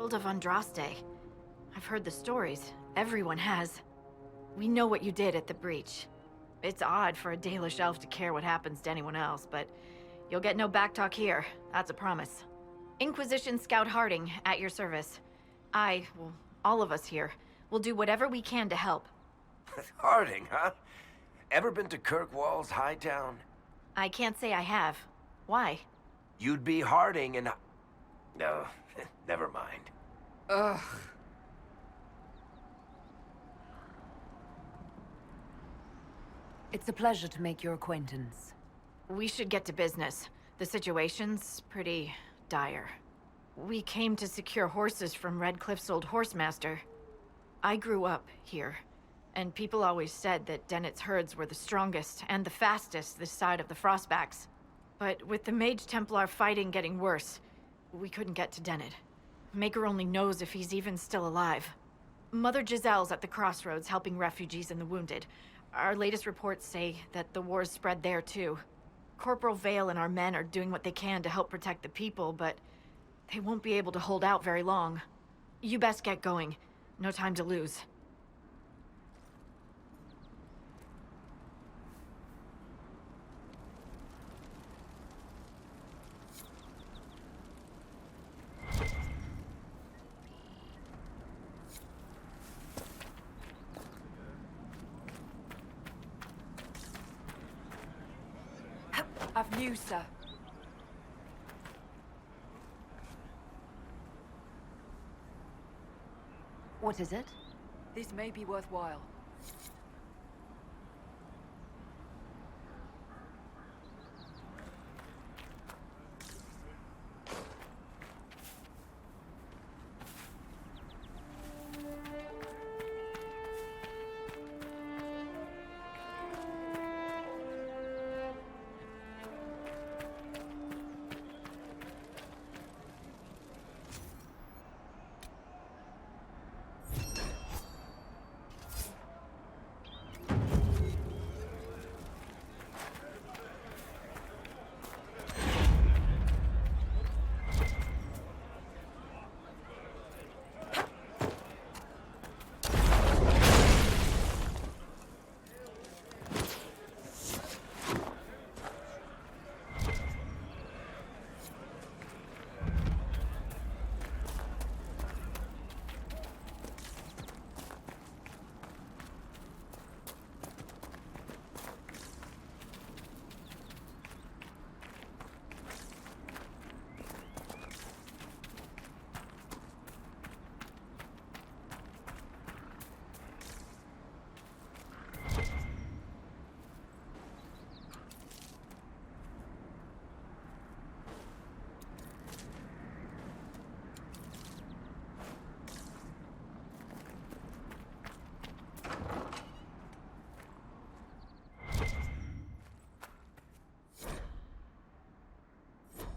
Guild of Andraste. I've heard the stories. Everyone has. We know what you did at the breach. It's odd for a Dalish elf to care what happens to anyone else, but you'll get no backtalk here. That's a promise. Inquisition Scout Harding, at your service. Well, all of us here, will do whatever we can to help. Harding, huh? Ever been to Kirkwall's Hightown? I can't say I have. Why? You'd be Harding and... No, never mind. Ugh. It's a pleasure to make your acquaintance. We should get to business. The situation's pretty dire. We came to secure horses from Redcliffe's old horsemaster. I grew up here, and people always said that Dennett's herds were the strongest and the fastest this side of the Frostbacks. But with the Mage Templar fighting getting worse, we couldn't get to Dennett. Maker only knows if he's even still alive. Mother Giselle's at the crossroads helping refugees and the wounded. Our latest reports say that the war's spread there too. Corporal Vale and our men are doing what they can to help protect the people, but they won't be able to hold out very long. You best get going. No time to lose. I've news, sir. What is it? This may be worthwhile.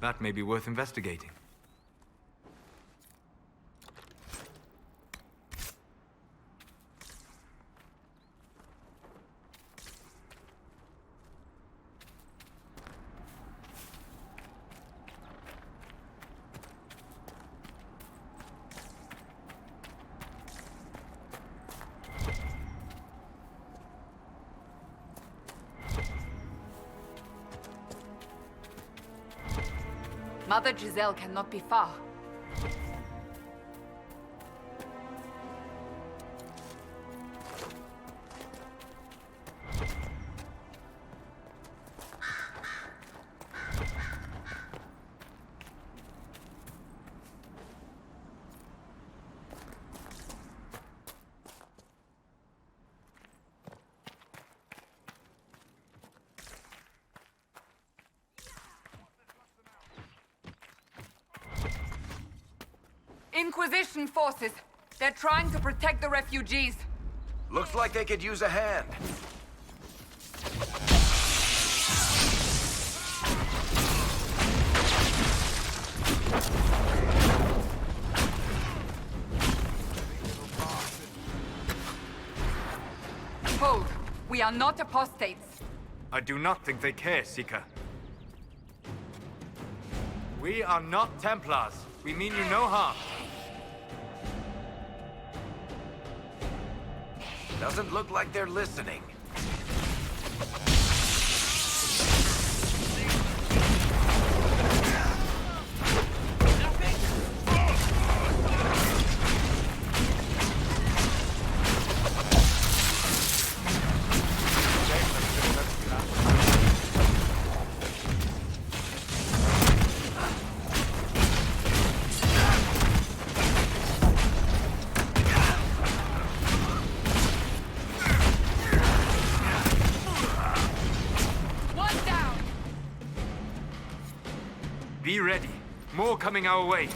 That may be worth investigating. Mother Giselle cannot be far. Inquisition forces. They're trying to protect the refugees. Looks like they could use a hand. Hold. We are not apostates. I do not think they care, Seeker. We are not Templars. We mean you no harm. Doesn't look like they're listening. Be ready. More coming our way.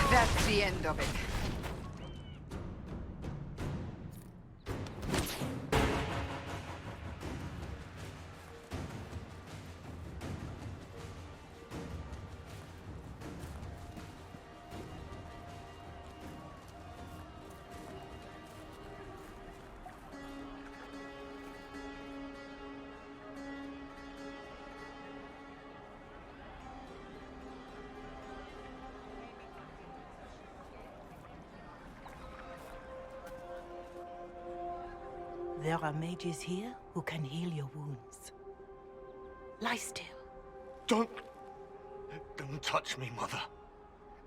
That's the end of it. There are mages here who can heal your wounds. Lie still. Don't touch me, Mother.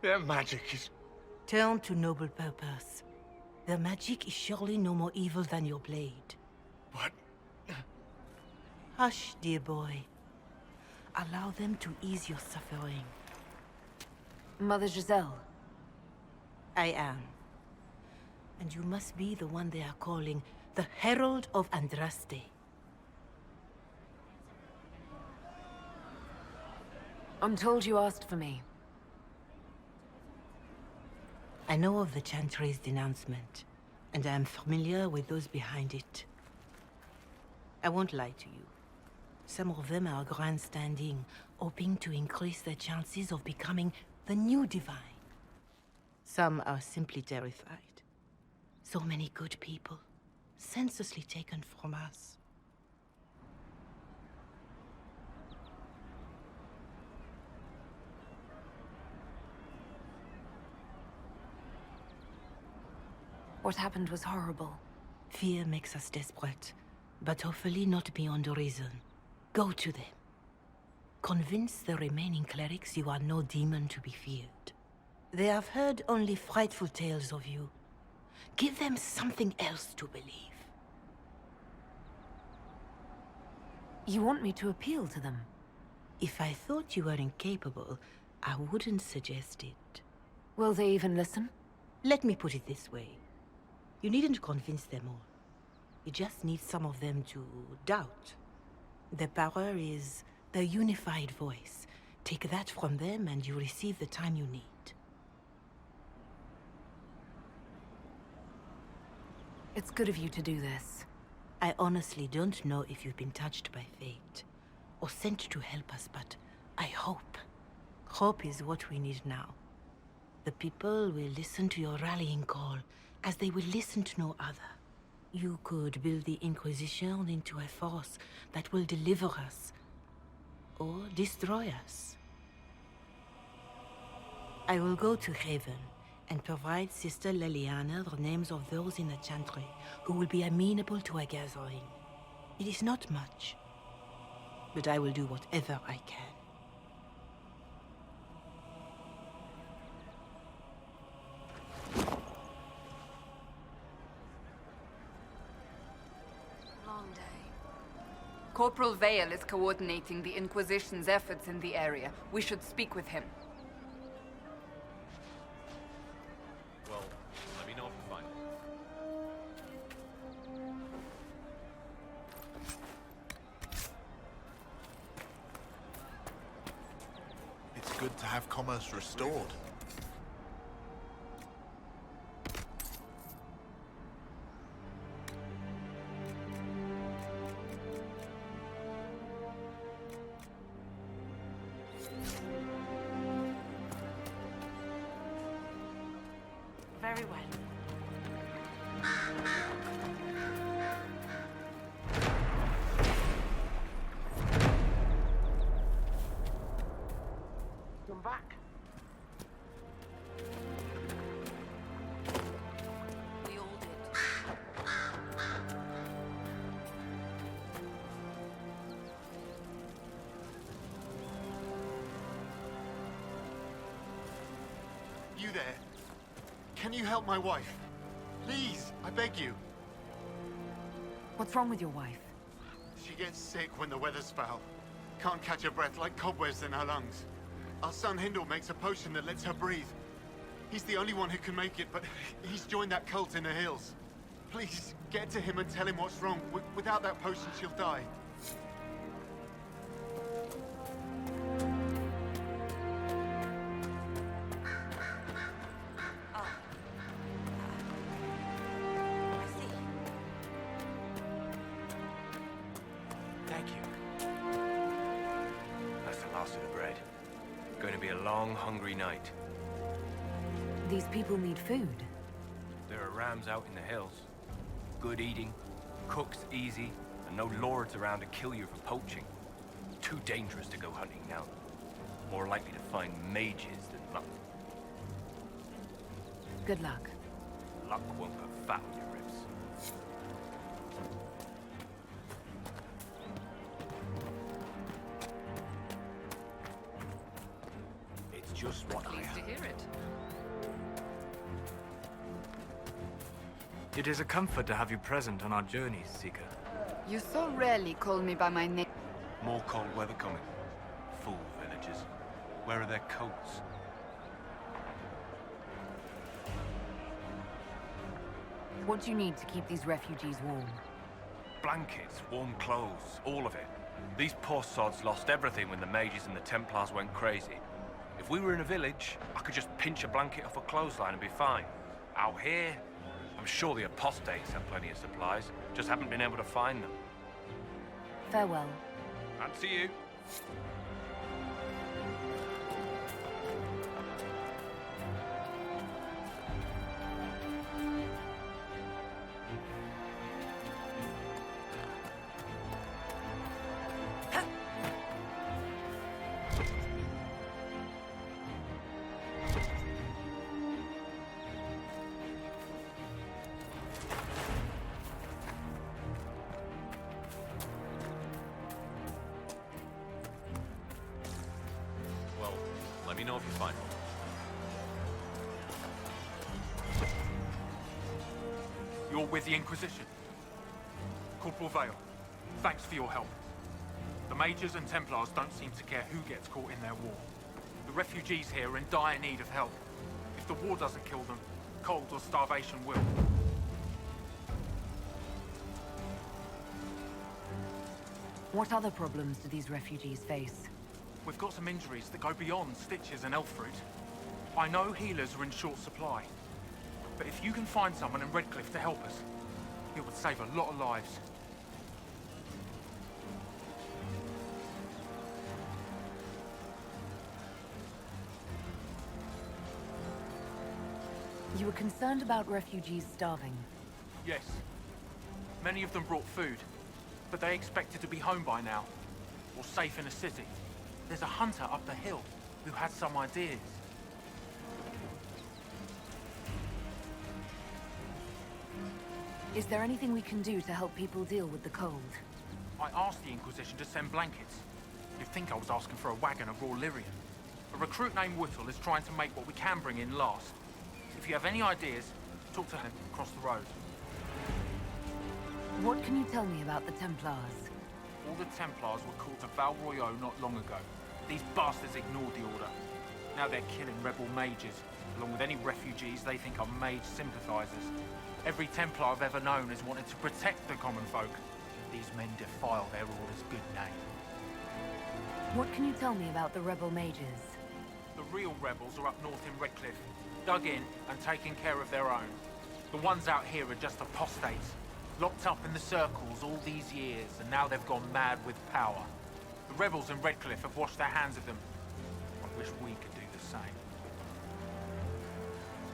Their magic is... Turn to noble purpose. Their magic is surely no more evil than your blade. What? Hush, dear boy. Allow them to ease your suffering. Mother Giselle. I am. And you must be the one they are calling the Herald of Andraste. I'm told you asked for me. I know of the Chantry's denouncement, and I am familiar with those behind it. I won't lie to you. Some of them are grandstanding, hoping to increase their chances of becoming the new divine. Some are simply terrified. So many good people, senselessly taken from us. What happened was horrible. Fear makes us desperate, but hopefully not beyond reason. Go to them. Convince the remaining clerics you are no demon to be feared. They have heard only frightful tales of you. Give them something else to believe. You want me to appeal to them? If I thought you were incapable, I wouldn't suggest it. Will they even listen? Let me put it this way. You needn't convince them all. You just need some of them to doubt. Their power is their unified voice. Take that from them and you receive the time you need. It's good of you to do this. I honestly don't know if you've been touched by fate, or sent to help us, but I hope. Hope is what we need now. The people will listen to your rallying call, as they will listen to no other. You could build the Inquisition into a force that will deliver us, or destroy us. I will go to Haven, and provide Sister Leliana the names of those in the Chantry who will be amenable to a gathering. It is not much, but I will do whatever I can. Long day. Corporal Vale is coordinating the Inquisition's efforts in the area. We should speak with him. Well, let me know if you find it. It's good to have commerce restored. Very well. Come back. We all did. You there? Can you help my wife? Please, I beg you. What's wrong with your wife? She gets sick when the weather's foul. Can't catch her breath like cobwebs in her lungs. Our son Hindle makes a potion that lets her breathe. He's the only one who can make it, but he's joined that cult in the hills. Please, get to him and tell him what's wrong. Without that potion, she'll die. Thank you. That's the last of the bread. Going to be a long, hungry night. These people need food. There are rams out in the hills. Good eating, cooks easy, and no lords around to kill you for poaching. Too dangerous to go hunting now. More likely to find mages than luck. Good luck. Luck won't put fat on your ribs. It's just what I Pleased to hear it. It is a comfort to have you present on our journeys, Seeker. You so rarely call me by my name. More cold weather coming. Fool villagers. Where are their coats? What do you need to keep these refugees warm? Blankets, warm clothes, all of it. These poor sods lost everything when the mages and the Templars went crazy. If we were in a village, I could just pinch a blanket off a clothesline and be fine. Out here, I'm sure the apostates have plenty of supplies, just haven't been able to find them. Farewell. And to you. Well, let me know if you find one. You're with the Inquisition. Corporal Vale, thanks for your help. The mages and Templars don't seem to care who gets caught in their war. The refugees here are in dire need of help. If the war doesn't kill them, cold or starvation will. What other problems do these refugees face? We've got some injuries that go beyond stitches and elf fruit. I know healers are in short supply, but if you can find someone in Redcliffe to help us, it would save a lot of lives. You were concerned about refugees starving. Yes. Many of them brought food, but they expected to be home by now, or safe in a city. There's a hunter up the hill who had some ideas. Is there anything we can do to help people deal with the cold? I asked the Inquisition to send blankets. You'd think I was asking for a wagon of raw lyrium. A recruit named Whittle is trying to make what we can bring in last. If you have any ideas, talk to him across the road. What can you tell me about the Templars? All the Templars were called to Val Royeaux not long ago. These bastards ignored the order. Now they're killing rebel mages, along with any refugees they think are mage sympathizers. Every Templar I've ever known has wanted to protect the common folk. These men defile their order's good name. What can you tell me about the rebel mages? The real rebels are up north in Redcliffe, dug in and taking care of their own. The ones out here are just apostates, locked up in the circles all these years, and now they've gone mad with power. The rebels in Redcliffe have washed their hands of them. I wish we could do the same.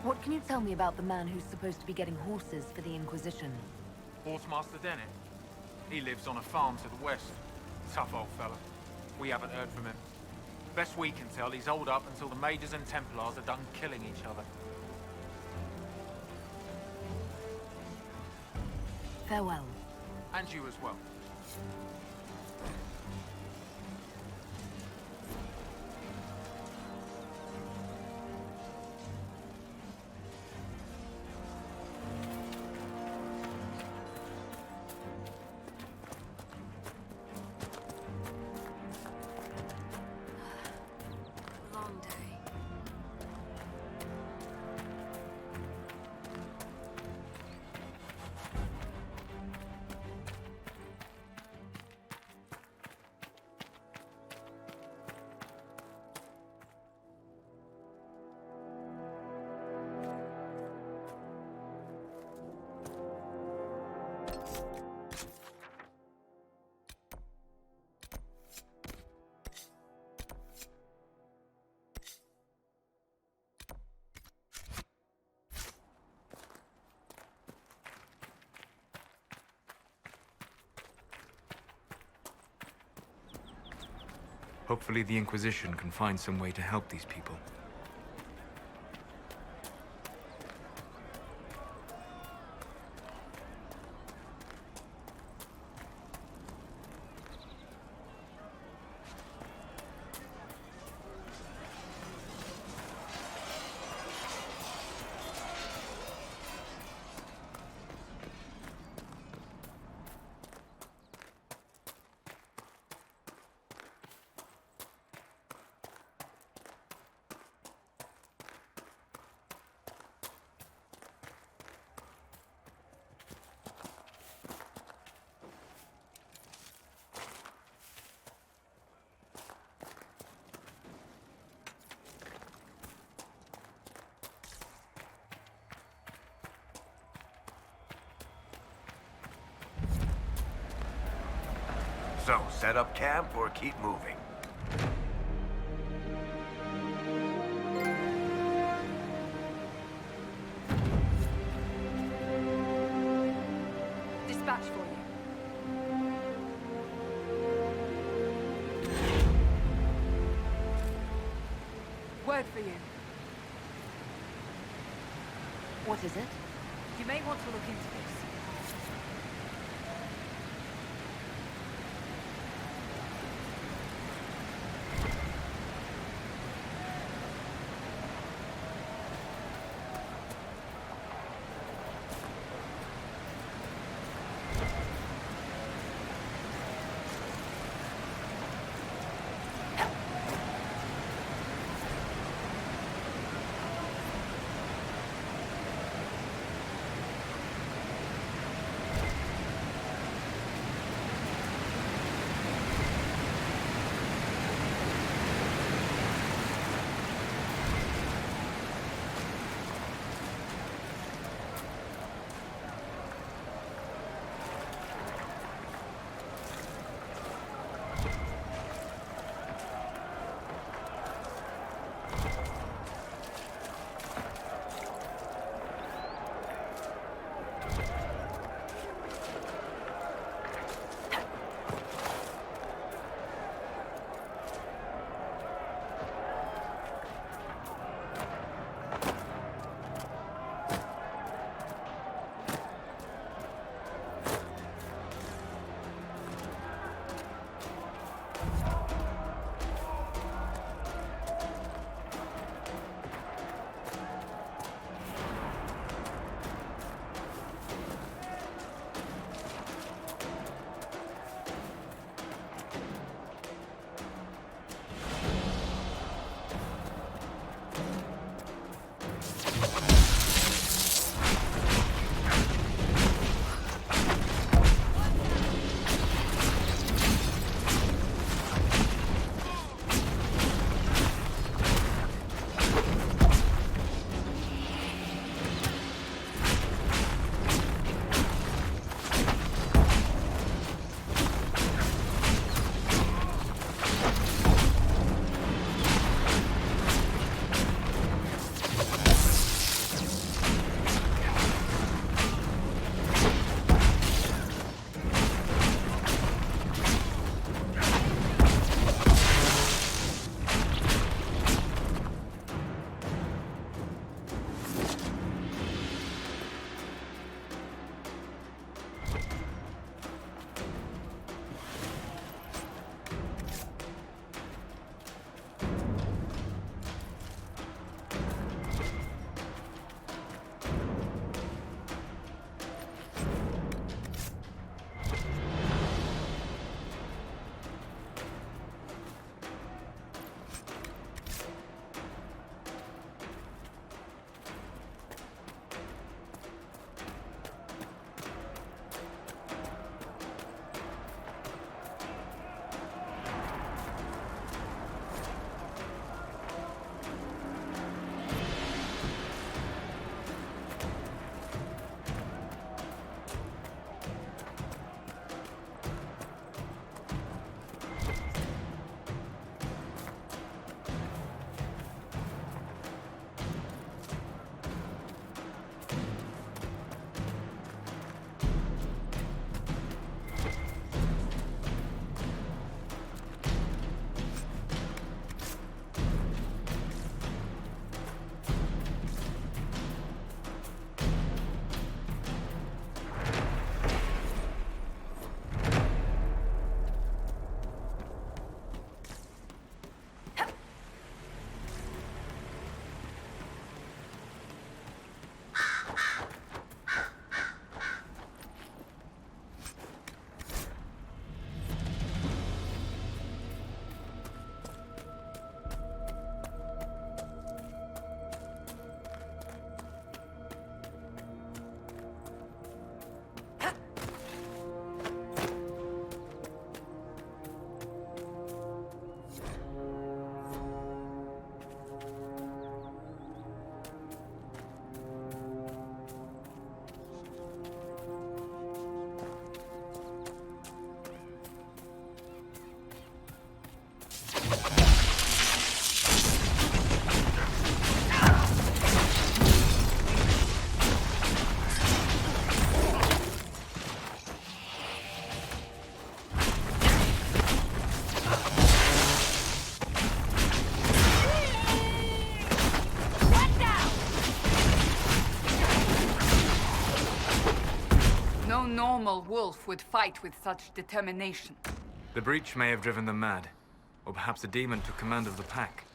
What can you tell me about the man who's supposed to be getting horses for the Inquisition? Horsemaster Dennett. He lives on a farm to the west. Tough old fella. We haven't heard from him. Best we can tell, he's holed up until the mages and Templars are done killing each other. Farewell. And you as well. Long day. Hopefully the Inquisition can find some way to help these people. So, set up camp or keep moving? Dispatch for you. Word for you. What is it? You may want to look into this. small wolf would fight with such determination. The breach may have driven them mad. Or perhaps a demon took command of the pack.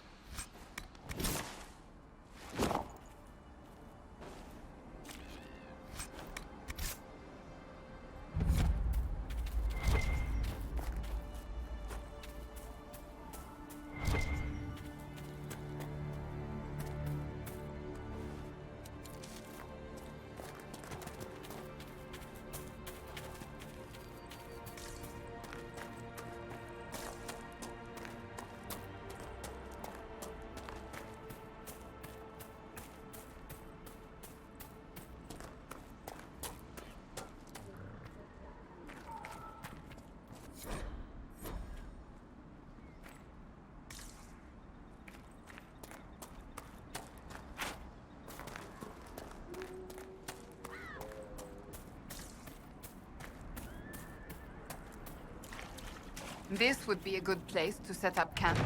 This would be a good place to set up camp.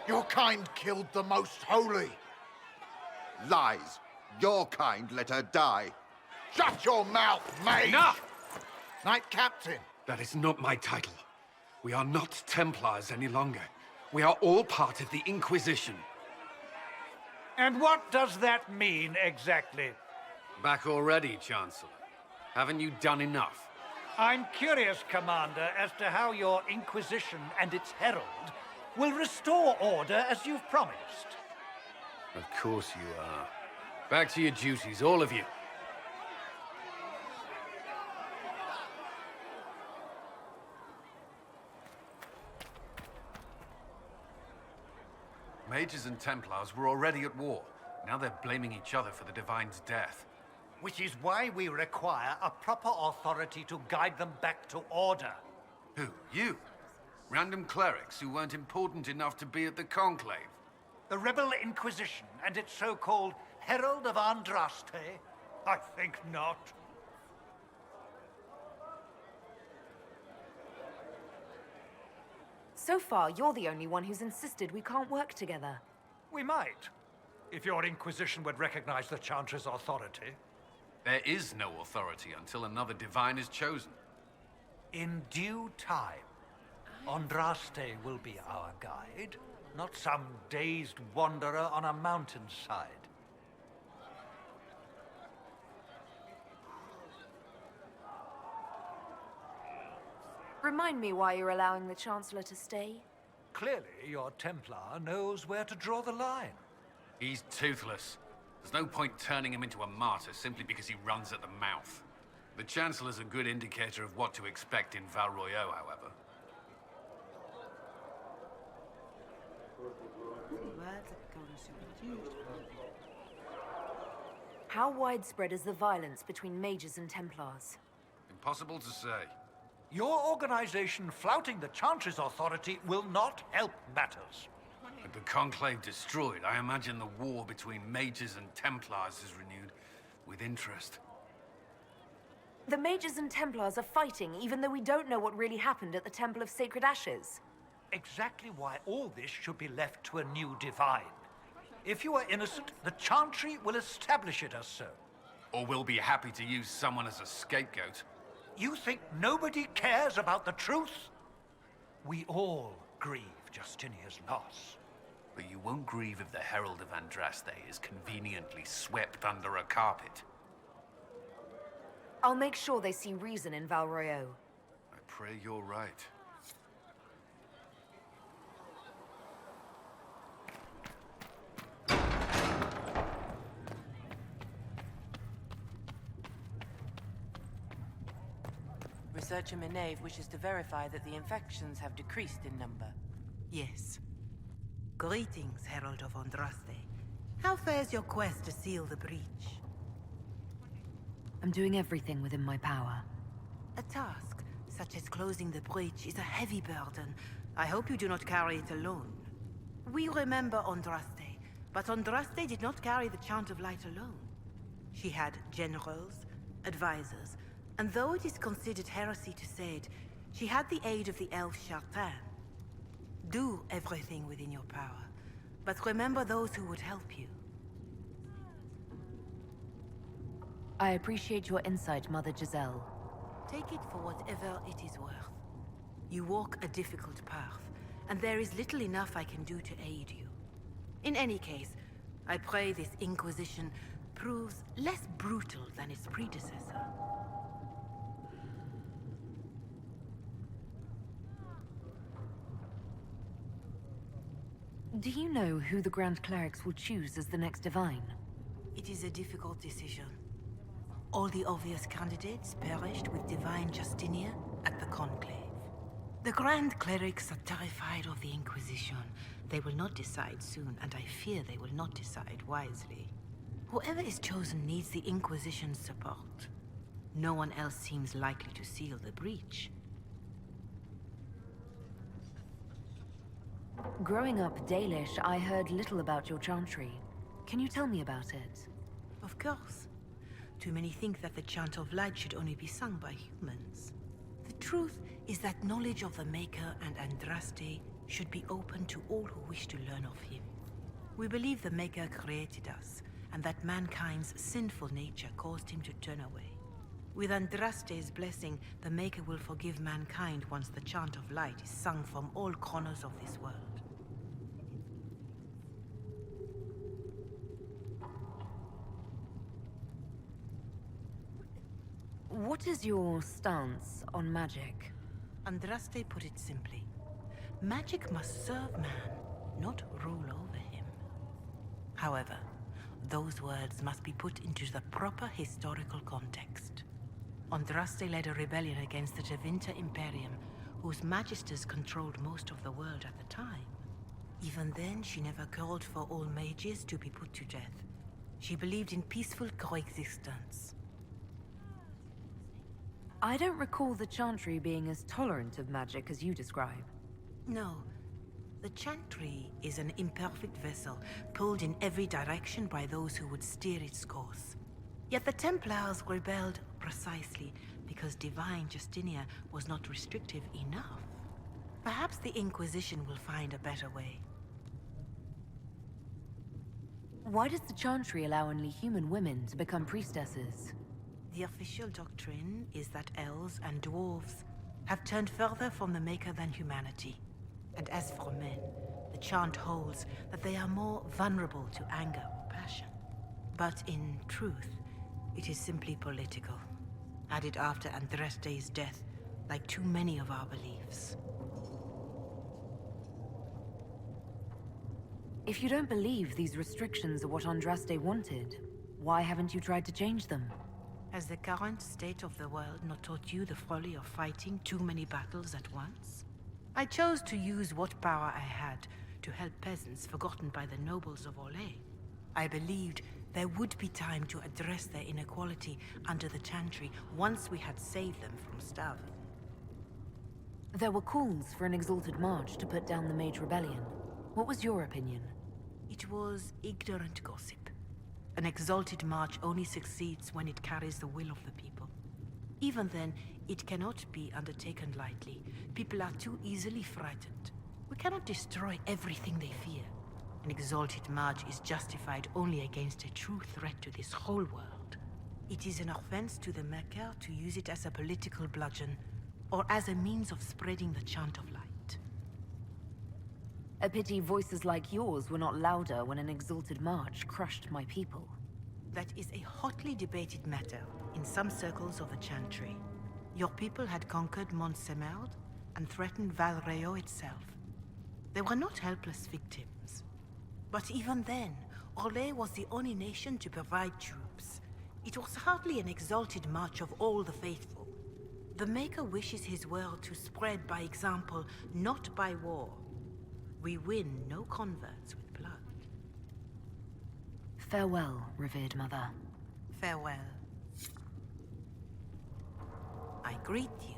Your kind killed the most holy. Lies. Your kind let her die. Shut your mouth, mate! Enough! Knight Captain. That is not my title. We are not Templars any longer. We are all part of the Inquisition. And what does that mean, exactly? Back already, Chancellor. Haven't you done enough? I'm curious, Commander, as to how your Inquisition and its herald will restore order as you've promised. Of course you are. Back to your duties, all of you. Mages and Templars were already at war. Now they're blaming each other for the Divine's death. Which is why we require a proper authority to guide them back to order. Who? You? Random clerics who weren't important enough to be at the Conclave? The Rebel Inquisition and its so-called Herald of Andraste? I think not. So far, you're the only one who's insisted we can't work together. We might, if your Inquisition would recognize the Chancellor's authority. There is no authority until another Divine is chosen. In due time, Andraste will be our guide, not some dazed wanderer on a mountainside. Remind me why you're allowing the Chancellor to stay? Clearly, your Templar knows where to draw the line. He's toothless. There's no point turning him into a martyr simply because he runs at the mouth. The Chancellor's a good indicator of what to expect in Val Royeaux, however. How widespread is the violence between mages and Templars? Impossible to say. Your organization flouting the Chancellor's authority will not help matters. With the Conclave destroyed, I imagine the war between mages and Templars is renewed with interest. The mages and Templars are fighting, even though we don't know what really happened at the Temple of Sacred Ashes. Exactly why all this should be left to a new Divine. If you are innocent, the Chantry will establish it as so. Or we'll be happy to use someone as a scapegoat. You think nobody cares about the truth? We all grieve Justinia's loss. But you won't grieve if the Herald of Andraste is conveniently swept under a carpet. I'll make sure they see reason in Val Royeaux. I pray you're right. Researcher Menave wishes to verify that the infections have decreased in number. Yes. Greetings, Herald of Andraste. How fares your quest to seal the breach? I'm doing everything within my power. A task, such as closing the breach, is a heavy burden. I hope you do not carry it alone. We remember Andraste, but Andraste did not carry the Chant of Light alone. She had generals, advisors, and though it is considered heresy to say it, she had the aid of the elf Chartan. Do everything within your power, but remember those who would help you. I appreciate your insight, Mother Giselle. Take it for whatever it is worth. You walk a difficult path, and there is little enough I can do to aid you. In any case, I pray this Inquisition proves less brutal than its predecessor. Do you know who the Grand Clerics will choose as the next Divine? It is a difficult decision. All the obvious candidates perished with Divine Justinia at the Conclave. The Grand Clerics are terrified of the Inquisition. They will not decide soon, and I fear they will not decide wisely. Whoever is chosen needs the Inquisition's support. No one else seems likely to seal the breach. Growing up Dalish, I heard little about your Chantry. Can you tell me about it? Of course. Too many think that the Chant of Light should only be sung by humans. The truth is that knowledge of the Maker and Andraste should be open to all who wish to learn of him. We believe the Maker created us, and that mankind's sinful nature caused him to turn away. With Andraste's blessing, the Maker will forgive mankind once the Chant of Light is sung from all corners of this world. What is your stance on magic? Andraste put it simply. Magic must serve man, not rule over him. However, those words must be put into the proper historical context. Andraste led a rebellion against the Tevinter Imperium, whose magisters controlled most of the world at the time. Even then, she never called for all mages to be put to death. She believed in peaceful coexistence. I don't recall the Chantry being as tolerant of magic as you describe. No. The Chantry is an imperfect vessel, pulled in every direction by those who would steer its course. Yet the Templars rebelled precisely because Divine Justinia was not restrictive enough. Perhaps the Inquisition will find a better way. Why does the Chantry allow only human women to become priestesses? The official doctrine is that elves and dwarves have turned further from the Maker than humanity. And as for men, the chant holds that they are more vulnerable to anger or passion. But in truth, it is simply political, added after Andraste's death, like too many of our beliefs. If you don't believe these restrictions are what Andraste wanted, why haven't you tried to change them? Has the current state of the world not taught you the folly of fighting too many battles at once? I chose to use what power I had to help peasants forgotten by the nobles of Orlais. I believed there would be time to address their inequality under the Chantry once we had saved them from starving. There were calls for an exalted march to put down the Mage Rebellion. What was your opinion? It was ignorant gossip. An exalted march only succeeds when it carries the will of the people. Even then, it cannot be undertaken lightly. People are too easily frightened. We cannot destroy everything they fear. An exalted march is justified only against a true threat to this whole world. It is an offense to the Maker to use it as a political bludgeon, or as a means of spreading the chant of light. A pity voices like yours were not louder when an exalted march crushed my people. That is a hotly debated matter in some circles of the Chantry. Your people had conquered Mont Semerd and threatened Val Rayo itself. They were not helpless victims. But even then, Orlais was the only nation to provide troops. It was hardly an exalted march of all the faithful. The Maker wishes his world to spread by example, not by war. We win no converts with blood. Farewell, revered mother. Farewell. I greet you.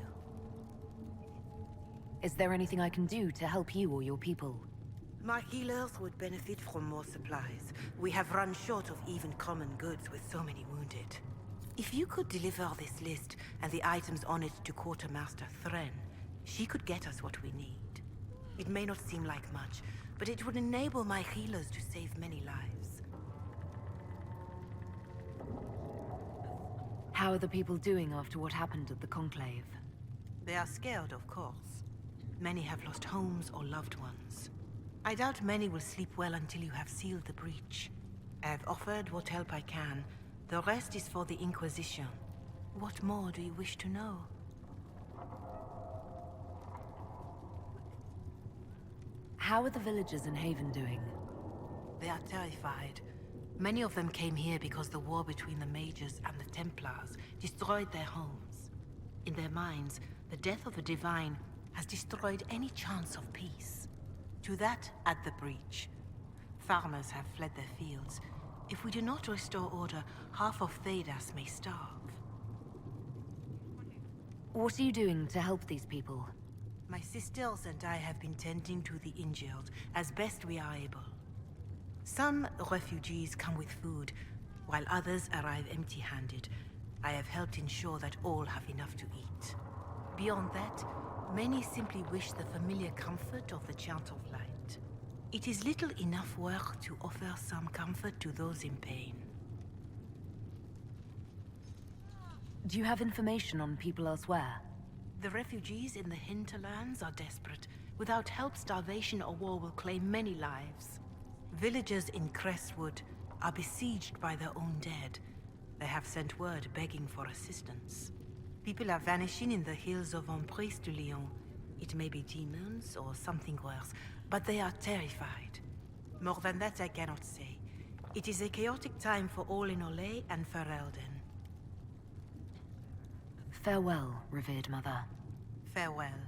Is there anything I can do to help you or your people? My healers would benefit from more supplies. We have run short of even common goods with so many wounded. If you could deliver this list and the items on it to Quartermaster Thren, she could get us what we need. It may not seem like much, but it would enable my healers to save many lives. How are the people doing after what happened at the Conclave? They are scared, of course. Many have lost homes or loved ones. I doubt many will sleep well until you have sealed the breach. I have offered what help I can. The rest is for the Inquisition. What more do you wish to know? How are the villagers in Haven doing? They are terrified. Many of them came here because the war between the Mages and the Templars destroyed their homes. In their minds, the death of the Divine has destroyed any chance of peace. To that, add the breach. Farmers have fled their fields. If we do not restore order, half of Thedas may starve. What are you doing to help these people? My sisters and I have been tending to the injured as best we are able. Some refugees come with food, while others arrive empty-handed. I have helped ensure that all have enough to eat. Beyond that, many simply wish the familiar comfort of the Chant of Light. It is little enough work to offer some comfort to those in pain. Do you have information on people elsewhere? The refugees in the Hinterlands are desperate. Without help, starvation or war will claim many lives. Villagers in Crestwood are besieged by their own dead. They have sent word begging for assistance. People are vanishing in the hills of Emprise de Lyon. It may be demons or something worse, but they are terrified. More than that I cannot say. It is a chaotic time for all in Orlais and Ferelden. Farewell, revered mother. Farewell.